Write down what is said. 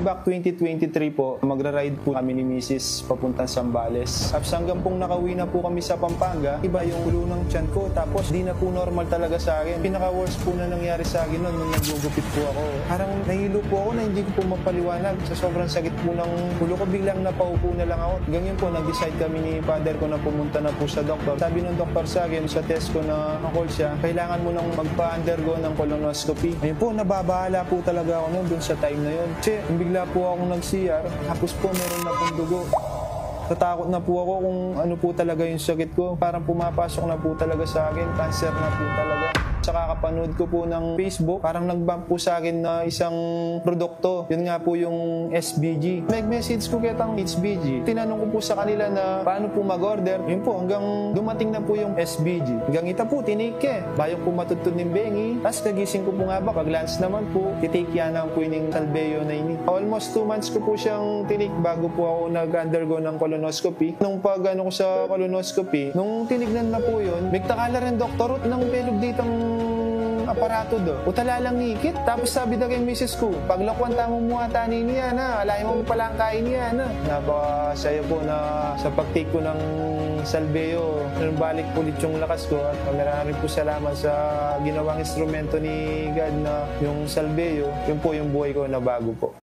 back 2023 po, magra-ride po kami ni Mrs. papuntang Zambales. Tapos hanggang pong nakauwi na po kami sa Pampanga, iba yung ulo ng tiyan ko. Tapos di na po normal talaga sa akin. Pinaka-worst po na nangyari sa akin noon nung nagugupit po ako. Parang nahilo po ako na hindi ko po mapaliwanag. Sa sobrang sakit po ng ulo ko, biglang napaupo na lang ako. Ganyan po, nag-decide kami ni father ko na pumunta na po sa doktor. Sabi ng doktor sa akin, sa test ko na call siya, kailangan mo nang magpa-undergo ng colonoscopy. Ayun po, nababahala po talaga ako noon dun sa time na yun. Kasi bigla po akong nag-CR, tapos po meron na pong dugo. Tatakot na po ako kung ano po talaga yung sakit ko. Parang pumapasok na po talaga sa akin, cancer na po talaga. Sa kakapanood ko po ng Facebook, parang nag-bump po sa akin na isang produkto. Yun nga po yung SBG. Nag-message ko kitang HBG. Tinanong ko po sa kanila na paano po mag-order. Yun po, hanggang dumating na po yung SBG. Hanggang ita po, tinike. Bayong po matutun ng bengi. Tapos nagising ko po nga ba, pag-lunch naman po, titake yan ang po yung salbeyo na ini. Almost 2 months ko po siyang tinake bago po ako nag-undergo ng colonoscopy. Nung pag-ano ko sa colonoscopy, nung tinignan na po yun, nagtakala rin doktor, ng pelog ditang aparato do. Utala lang nikit. Tapos sabi na kay Mrs. ko, paglakwan tamo mo atani niya na, alayin mo pala ang kain niya na. Napakasaya po na sa pag-take ko ng salbeyo, balik ulit yung lakas ko at maraming po salamat sa ginawang instrumento ni God na yung salbeyo. Yun po yung buhay ko na bago po.